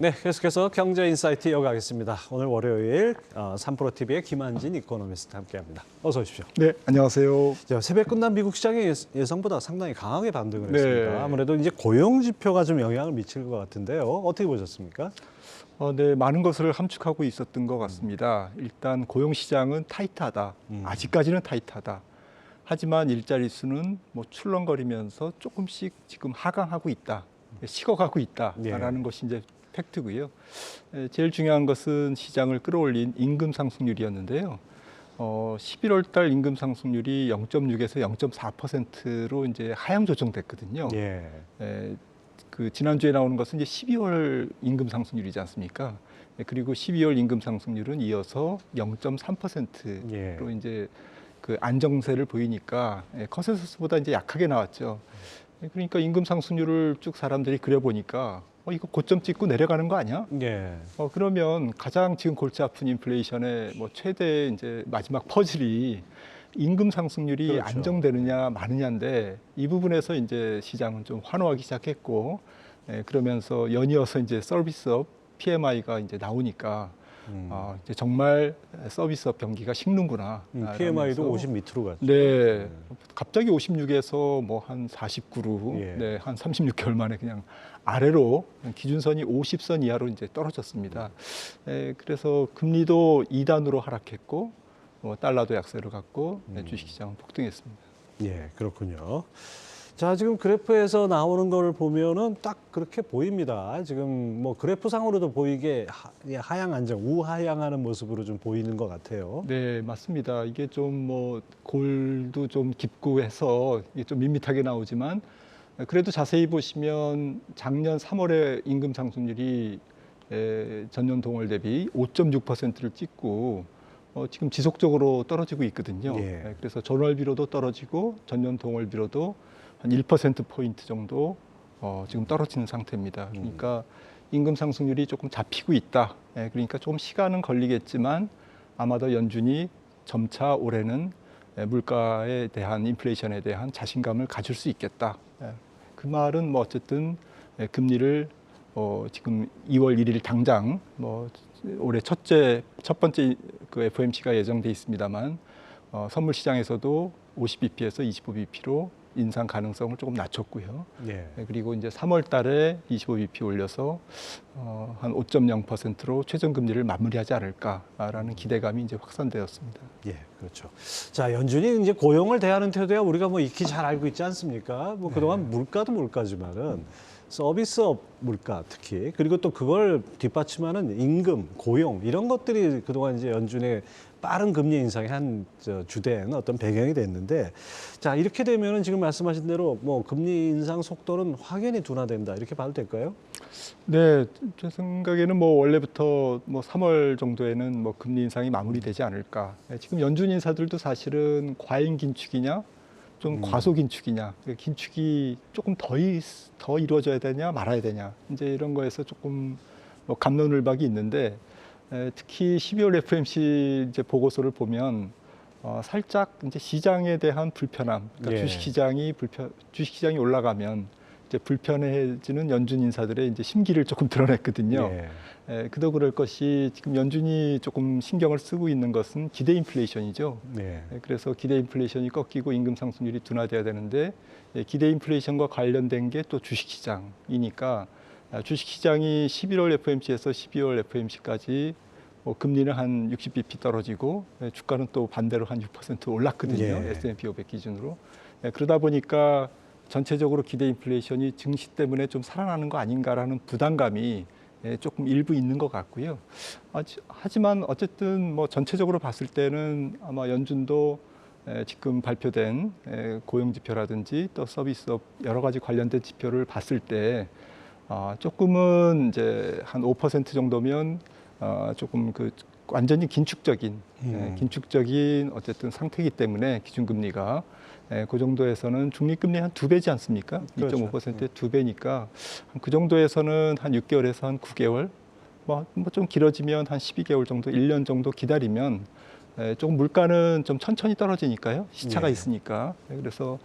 네, 계속해서 경제인사이트 이어가겠습니다. 오늘 월요일 3프로TV의 김한진 이코노미스트 함께합니다. 어서 오십시오. 네, 안녕하세요. 새벽 끝난 미국 시장이 예상보다 상당히 강하게 반등을 네. 했습니다. 아무래도 이제 고용 지표가 좀 영향을 미칠 것 같은데요. 어떻게 보셨습니까? 네, 많은 것을 함축하고 있었던 것 같습니다. 일단 고용 시장은 타이트하다. 아직까지는 타이트하다. 하지만 일자리 수는 뭐 출렁거리면서 조금씩 지금 하강하고 있다. 식어가고 있다라는 것이 이제 팩트고요. 제일 중요한 것은 시장을 끌어올린 임금 상승률이었는데요. 11월 달 임금 상승률이 0.6에서 0.4%로 이제 하향 조정됐거든요. 그 지난주에 나오는 것은 이제 12월 임금 상승률이지 않습니까? 그리고 12월 임금 상승률은 이어서 0.3%로 이제 그 안정세를 보이니까 컨센서스보다 이제 약하게 나왔죠. 그러니까 임금 상승률을 쭉 사람들이 그려보니까 이거 고점 찍고 내려가는 거 아니야? 그러면 가장 지금 골치 아픈 인플레이션의 뭐 최대 이제 마지막 퍼즐이 임금 상승률이 그렇죠. 안정되느냐 마느냐인데 이 부분에서 이제 시장은 좀 환호하기 시작했고 그러면서 연이어서 이제 서비스업 PMI가 이제 나오니까 이제 정말 서비스업 경기가 식는구나. PMI도 50 밑으로 갔죠. 네, 갑자기 56에서 뭐 한 49로, 네, 한 36개월 만에 그냥 아래로 기준선이 50선 이하로 이제 떨어졌습니다. 그래서 금리도 2단으로 하락했고, 달러도 약세를 갖고 주식시장은 폭등했습니다. 예, 그렇군요. 자, 지금 그래프에서 나오는 걸 보면은 딱 그렇게 보입니다. 지금 뭐 그래프상으로도 보이게 하향 안정, 우하향하는 모습으로 좀 보이는 것 같아요. 네, 맞습니다. 이게 좀 뭐 골도 좀 깊고 해서 이게 좀 밋밋하게 나오지만 그래도 자세히 보시면 작년 3월에 임금 상승률이 전년 동월 대비 5.6%를 찍고 지금 지속적으로 떨어지고 있거든요. 그래서 전월비로도 떨어지고 전년 동월비로도 한 1%포인트 정도 지금 떨어지는 상태입니다. 그러니까 임금 상승률이 조금 잡히고 있다. 그러니까 조금 시간은 걸리겠지만 아마도 연준이 점차 올해는 물가에 대한 인플레이션에 대한 자신감을 가질 수 있겠다. 그 말은 뭐 어쨌든 금리를 지금 2월 1일 당장 뭐 올해 첫 번째 그 FOMC가 예정돼 있습니다만 선물 시장에서도 50bp에서 25bp로 인상 가능성을 조금 낮췄고요. 그리고 이제 3월 달에 25bp 올려서 한 5.0%로 최종 금리를 마무리하지 않을까라는 기대감이 이제 확산되었습니다. 예, 그렇죠. 자, 연준이 이제 고용을 대하는 태도야 우리가 뭐 익히 잘 알고 있지 않습니까? 뭐 그동안 물가도 물가지만은 서비스업 물가 특히 그리고 또 그걸 뒷받침하는 임금, 고용 이런 것들이 그동안 이제 연준의 빠른 금리 인상의 한 주된 어떤 배경이 됐는데, 자, 이렇게 되면은 지금 말씀하신 대로 뭐 금리 인상 속도는 확연히 둔화된다 이렇게 봐도 될까요? 네, 제 생각에는 뭐 원래부터 뭐 3월 정도에는 뭐 금리 인상이 마무리되지 않을까. 지금 연준 인사들도 사실은 과잉 긴축이냐, 좀 과소 긴축이냐, 긴축이 조금 더 이루어져야 되냐 말아야 되냐, 이제 이런 거에서 조금 뭐 갑론을박이 있는데. 특히 12월 FOMC 이제 보고서를 보면 살짝 이제 시장에 대한 불편함, 그러니까 주식시장이 올라가면 이제 불편해지는 연준 인사들의 이제 심기를 조금 드러냈거든요. 그도 그럴 것이 지금 연준이 조금 신경을 쓰고 있는 것은 기대 인플레이션이죠. 그래서 기대 인플레이션이 꺾이고 임금 상승률이 둔화돼야 되는데 기대 인플레이션과 관련된 게 또 주식시장이니까. 주식시장이 11월 FOMC에서 12월 FOMC까지 금리는 한 60bp 떨어지고 주가는 또 반대로 한 6% 올랐거든요. S&P 500 기준으로. 그러다 보니까 전체적으로 기대 인플레이션이 증시 때문에 좀 살아나는 거 아닌가라는 부담감이 조금 일부 있는 것 같고요. 하지만 어쨌든 뭐 전체적으로 봤을 때는 아마 연준도 지금 발표된 고용 지표라든지 또 서비스업 여러 가지 관련된 지표를 봤을 때 조금은 이제 한 5% 정도면 조금 그 완전히 긴축적인 어쨌든 상태이기 때문에 기준금리가 그 정도에서는 중립금리 한 2배지 않습니까? 그렇죠. 2.5%의 2배니까 그 정도에서는 한 6개월에서 한 9개월, 뭐 좀 길어지면 한 12개월 정도, 1년 정도 기다리면 조금 물가는 좀 천천히 떨어지니까요. 시차가 있으니까. 그래서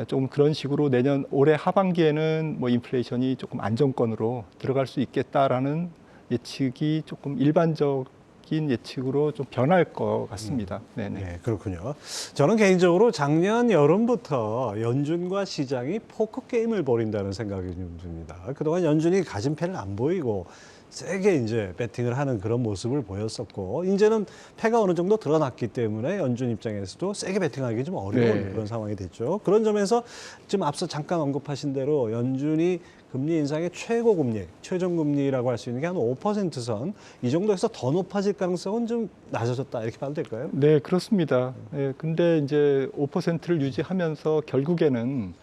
좀 그런 식으로 내년 올해 하반기에는 뭐 인플레이션이 조금 안정권으로 들어갈 수 있겠다라는 예측이 조금 일반적인 예측으로 좀 변할 것 같습니다. 네네. 네, 그렇군요. 저는 개인적으로 작년 여름부터 연준과 시장이 포커 게임을 벌인다는 생각이 좀 듭니다. 그동안 연준이 가진 패를 안 보이고 세게 이제 배팅을 하는 그런 모습을 보였었고, 이제는 패가 어느 정도 드러났기 때문에 연준 입장에서도 세게 배팅하기 좀 어려운 네. 그런 상황이 됐죠. 그런 점에서 지금 앞서 잠깐 언급하신 대로 연준이 금리 인상의 최고 금리, 최종 금리라고 할 수 있는 게 한 5%선, 이 정도에서 더 높아질 가능성은 좀 낮아졌다 이렇게 봐도 될까요? 네, 그렇습니다. 근데 이제 5%를 유지하면서 결국에는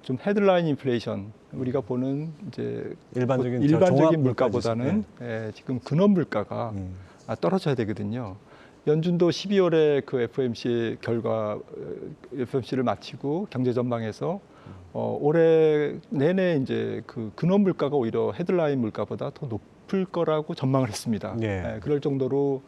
좀 헤드라인 인플레이션 우리가 보는 이제 일반적인 일반적인 물가보다는 지금 근원 물가가 떨어져야 되거든요. 연준도 12월에 그 FOMC 결과 FOMC를 마치고 경제 전망에서 올해 내내 이제 그 근원 물가가 오히려 헤드라인 물가보다 더 높을 거라고 전망을 했습니다. 네. 그럴 정도로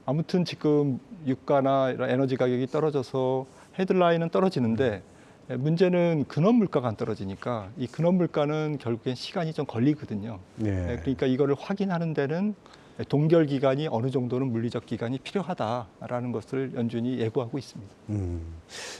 아무튼 지금 유가나 이런 에너지 가격이 떨어져서 헤드라인은 떨어지는데 문제는 근원 물가가 안 떨어지니까 이 근원 물가는 결국엔 시간이 좀 걸리거든요. 네. 그러니까 이거를 확인하는 데는 동결 기간이 어느 정도는 물리적 기간이 필요하다라는 것을 연준이 예고하고 있습니다.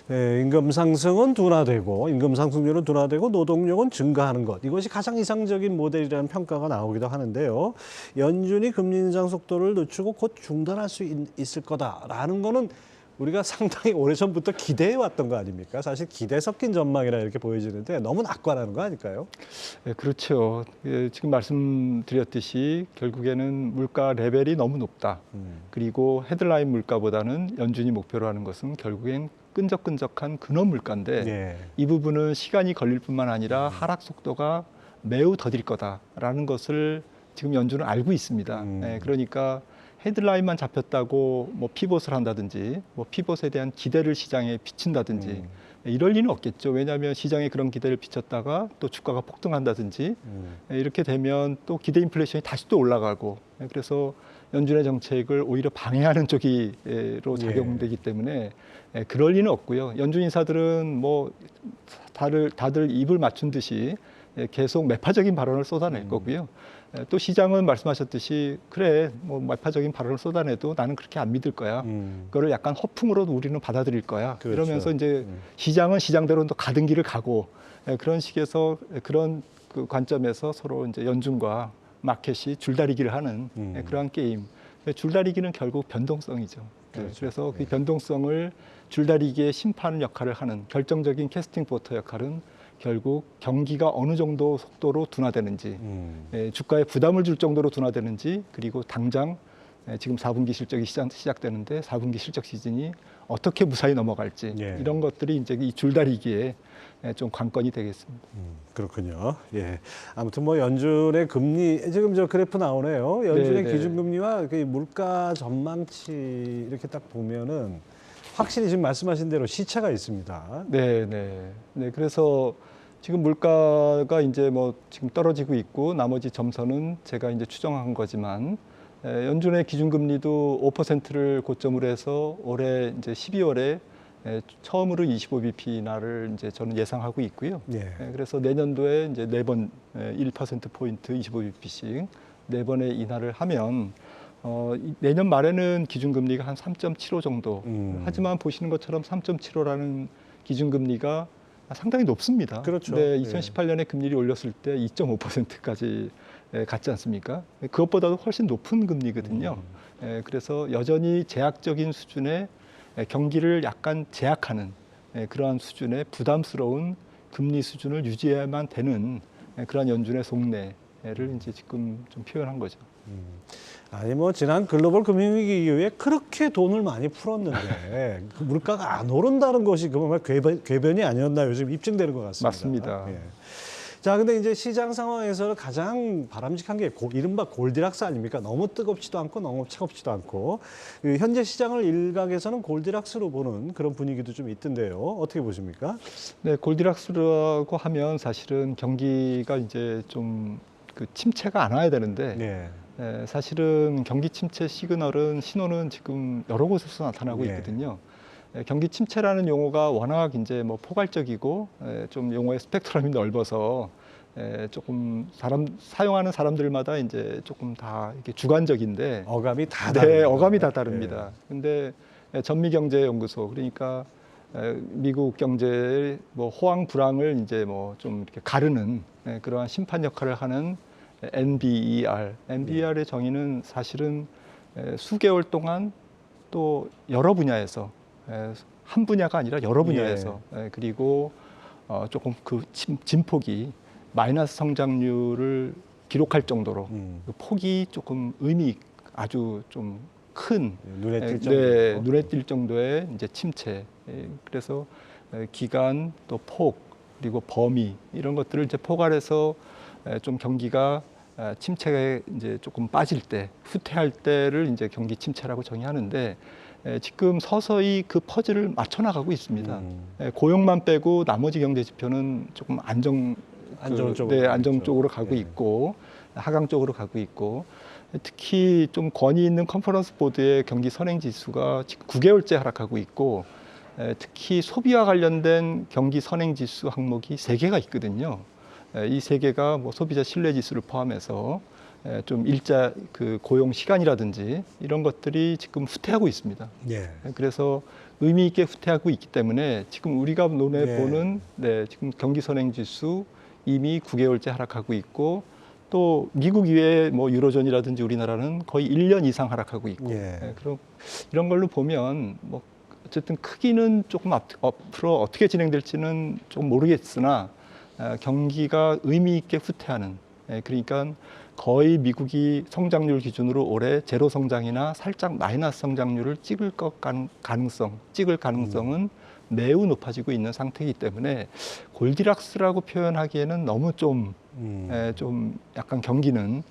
네, 임금 상승은 둔화되고 임금 상승률은 둔화되고 노동력은 증가하는 것, 이것이 가장 이상적인 모델이라는 평가가 나오기도 하는데요. 연준이 금리 인상 속도를 늦추고 곧 중단할 수 있을 거다라는 거는 우리가 상당히 오래전부터 기대해 왔던 거 아닙니까? 사실 기대 섞인 전망이라 이렇게 보여지는데 너무 낙관하는 거 아닐까요? 그렇죠. 지금 말씀드렸듯이 결국에는 물가 레벨이 너무 높다. 그리고 헤드라인 물가보다는 연준이 목표로 하는 것은 결국엔 끈적끈적한 근원 물가인데 네. 이 부분은 시간이 걸릴 뿐만 아니라 하락 속도가 매우 더딜 거다라는 것을 지금 연준은 알고 있습니다. 그러니까 헤드라인만 잡혔다고 뭐 피봇을 한다든지 뭐 피봇에 대한 기대를 시장에 비친다든지 이럴 리는 없겠죠. 왜냐하면 시장에 그런 기대를 비쳤다가 또 주가가 폭등한다든지 이렇게 되면 또 기대 인플레이션이 다시 또 올라가고 그래서 연준의 정책을 오히려 방해하는 쪽으로 작용되기 때문에 그럴 리는 없고요. 연준 인사들은 뭐 다들 입을 맞춘 듯이 계속 매파적인 발언을 쏟아낼 거고요. 또 시장은 말씀하셨듯이 그래 뭐 매파적인 발언을 쏟아내도 나는 그렇게 안 믿을 거야. 그거를 약간 허풍으로 우리는 받아들일 거야. 그렇죠. 이러면서 이제 시장은 시장대로 또 가던 길을 가고 그런 식에서 그런 그 관점에서 서로 이제 연준과 마켓이 줄다리기를 하는 그러한 게임. 줄다리기는 결국 변동성이죠. 그렇죠. 그래서 그 변동성을 줄다리기의 심판 역할을 하는 결정적인 캐스팅 보터 역할은 결국 경기가 어느 정도 속도로 둔화되는지, 주가에 부담을 줄 정도로 둔화되는지, 그리고 당장 지금 4분기 실적이 시작되는데 4분기 실적 시즌이 어떻게 무사히 넘어갈지 이런 것들이 이제 이 줄다리기에 좀 관건이 되겠습니다. 그렇군요. 예. 아무튼 뭐 연준의 금리 지금 저 그래프 나오네요. 연준의 네. 기준금리와 그 물가 전망치 이렇게 딱 보면은 확실히 지금 말씀하신 대로 시차가 있습니다. 네. 그래서 지금 물가가 이제 뭐 지금 떨어지고 있고 나머지 점선은 제가 이제 추정한 거지만 연준의 기준금리도 5%를 고점으로 해서 올해 이제 12월에 처음으로 25bp 인하를 이제 저는 예상하고 있고요. 그래서 내년도에 이제 4번 1%포인트 25bp씩 4번의 인하를 하면 내년 말에는 기준금리가 한 3.75 정도. 하지만 보시는 것처럼 3.75라는 기준금리가 상당히 높습니다. 그렇죠. 네, 2018년에 금리를 올렸을 때 2.5%까지 갔지 않습니까? 그것보다도 훨씬 높은 금리거든요. 그래서 여전히 제약적인 수준의 경기를 약간 제약하는 그러한 수준의 부담스러운 금리 수준을 유지해야만 되는 그러한 연준의 속내를 이제 지금 좀 표현한 거죠. 아니 뭐 지난 글로벌 금융위기 이후에 그렇게 돈을 많이 풀었는데 그 물가가 안 오른다는 것이 그만 궤변이 아니었나 요즘 입증되는 것 같습니다. 맞습니다. 자, 근데 이제 시장 상황에서 가장 바람직한 게 이른바 골디락스 아닙니까? 너무 뜨겁지도 않고 너무 차갑지도 않고 그 현재 시장을 일각에서는 골디락스로 보는 그런 분위기도 좀 있던데요. 어떻게 보십니까? 네, 골디락스라고 하면 사실은 경기가 이제 좀 그 침체가 안 와야 되는데 사실은 경기 침체 신호는 지금 여러 곳에서 나타나고 있거든요. 경기 침체라는 용어가 워낙 이제 뭐 포괄적이고 좀 용어의 스펙트럼이 넓어서 조금 사용하는 사람들마다 이제 조금 다 이렇게 주관적인데 어감이 다 네, 다릅니다. 어감이 다 다릅니다. 근데 전미경제연구소 그러니까 미국 경제의 뭐 호황 불황을 이제 뭐 좀 이렇게 가르는 그러한 심판 역할을 하는 NBER의 정의는 사실은 수개월 동안 또 여러 분야에서 한 분야가 아니라 여러 분야에서 그리고 조금 그 진폭이 마이너스 성장률을 기록할 정도로 그 폭이 조금 아주 좀 큰 눈에 띌 정도로. 눈에 띌 정도의 이제 침체. 그래서 기간 또 폭 그리고 범위 이런 것들을 이제 포괄해서 좀 경기가 침체에 이제 조금 빠질 때 후퇴할 때를 이제 경기 침체라고 정의하는데 지금 서서히 그 퍼즐을 맞춰 나가고 있습니다. 고용만 빼고 나머지 경제 지표는 조금 안정 쪽으로 가고 있고 하강 쪽으로 가고 있고 특히 좀 권위 있는 컨퍼런스 보드의 경기 선행 지수가 지금 9개월째 하락하고 있고 특히 소비와 관련된 경기 선행 지수 항목이 3개가 있거든요. 이 3개가 뭐 소비자 신뢰 지수를 포함해서 좀 일자 그 고용 시간이라든지 이런 것들이 지금 후퇴하고 있습니다. 예. 그래서 의미 있게 후퇴하고 있기 때문에 지금 우리가 논해 보는 지금 경기 선행 지수 이미 9개월째 하락하고 있고 또 미국 이외에 뭐 유로존이라든지 우리나라는 거의 1년 이상 하락하고 있고 그럼 이런 걸로 보면 뭐 어쨌든 크기는 조금 앞으로 어떻게 진행될지는 좀 모르겠으나 경기가 의미 있게 후퇴하는 그러니까 거의 미국이 성장률 기준으로 올해 제로 성장이나 살짝 마이너스 성장률을 찍을 가능성은 매우 높아지고 있는 상태이기 때문에 골디락스라고 표현하기에는 너무 좀 약간 경기는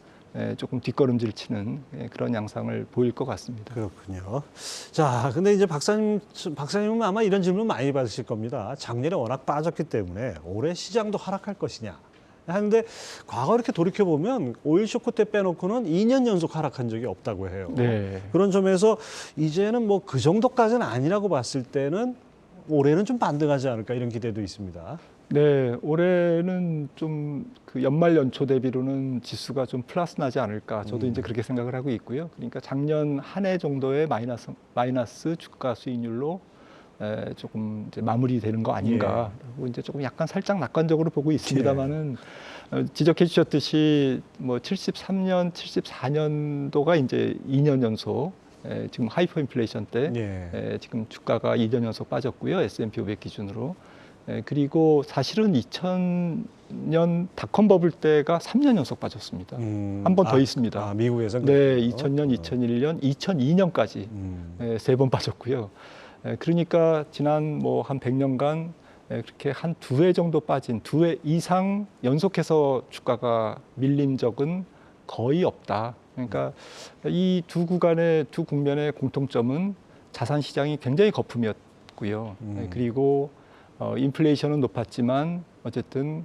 조금 뒷걸음질 치는 그런 양상을 보일 것 같습니다. 그렇군요. 자, 근데 이제 박사님은 아마 이런 질문 많이 받으실 겁니다. 작년에 워낙 빠졌기 때문에 올해 시장도 하락할 것이냐 하는데 과거 이렇게 돌이켜 보면 오일 쇼크 때 빼놓고는 2년 연속 하락한 적이 없다고 해요. 그런 점에서 이제는 뭐 그 정도까지는 아니라고 봤을 때는 올해는 좀 반등하지 않을까 이런 기대도 있습니다. 네, 올해는 좀 그 연말 연초 대비로는 지수가 좀 플러스 나지 않을까. 저도 이제 그렇게 생각을 하고 있고요. 그러니까 작년 한 해 정도의 마이너스 주가 수익률로 조금 이제 마무리되는 거 아닌가라고 이제 조금 약간 살짝 낙관적으로 보고 있습니다만은 지적해 주셨듯이 뭐 73년, 74년도가 이제 2년 연속 지금 하이퍼 인플레이션 때 지금 주가가 2년 연속 빠졌고요. S&P 500 기준으로. 그리고 사실은 2000년 닷컴 버블 때가 3년 연속 빠졌습니다. 한 번 더 있습니다. 미국에서? 네, 2000년, 2001년, 2002년까지 3번 빠졌고요. 그러니까 지난 뭐 한 100년간 그렇게 한 2회 정도 빠진 2회 이상 연속해서 주가가 밀린 적은 거의 없다. 그러니까 이 두 국면의 공통점은 자산 시장이 굉장히 거품이었고요. 그리고 인플레이션은 높았지만 어쨌든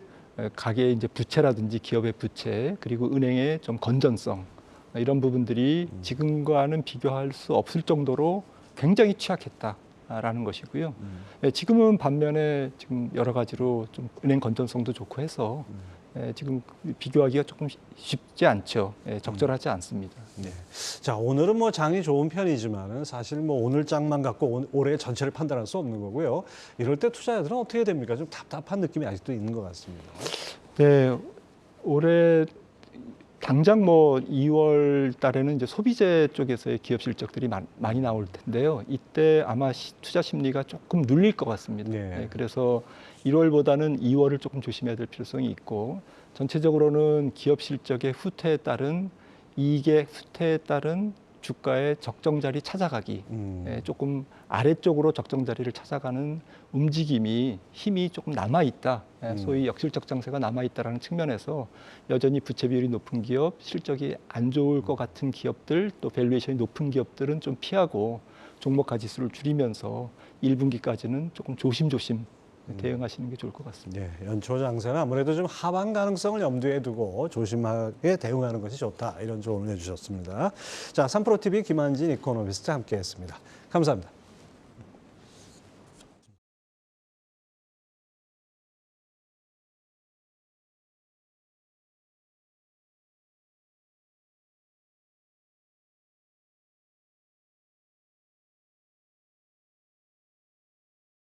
가계의 이제 부채라든지 기업의 부채 그리고 은행의 좀 건전성 이런 부분들이 지금과는 비교할 수 없을 정도로 굉장히 취약했다라는 것이고요. 지금은 반면에 지금 여러 가지로 좀 은행 건전성도 좋고 해서 지금 비교하기가 조금 쉽지 않죠. 적절하지 않습니다. 자, 오늘은 뭐 장이 좋은 편이지만은 사실 뭐 오늘 장만 갖고 올해 전체를 판단할 수 없는 거고요. 이럴 때 투자자들은 어떻게 됩니까? 좀 답답한 느낌이 아직도 있는 것 같습니다. 네, 올해 당장 뭐 2월 달에는 이제 소비재 쪽에서의 기업 실적들이 많이 나올 텐데요. 이때 아마 투자 심리가 조금 눌릴 것 같습니다. 그래서 1월보다는 2월을 조금 조심해야 될 필요성이 있고 전체적으로는 기업 실적의 후퇴에 따른 이익의 후퇴에 따른 주가의 적정 자리 찾아가기 조금 아래쪽으로 적정 자리를 찾아가는 움직임이 힘이 조금 남아 있다. 소위 역실적 장세가 남아 있다라는 측면에서 여전히 부채 비율이 높은 기업, 실적이 안 좋을 것 같은 기업들, 또 밸류에이션이 높은 기업들은 좀 피하고 종목가 지수를 줄이면서 1분기까지는 조금 조심조심 대응하시는 게 좋을 것 같습니다. 연초 장세는 아무래도 좀 하방 가능성을 염두에 두고 조심하게 대응하는 것이 좋다. 이런 조언을 해주셨습니다. 자, 3프로TV 김한진 이코노미스트 함께했습니다. 감사합니다.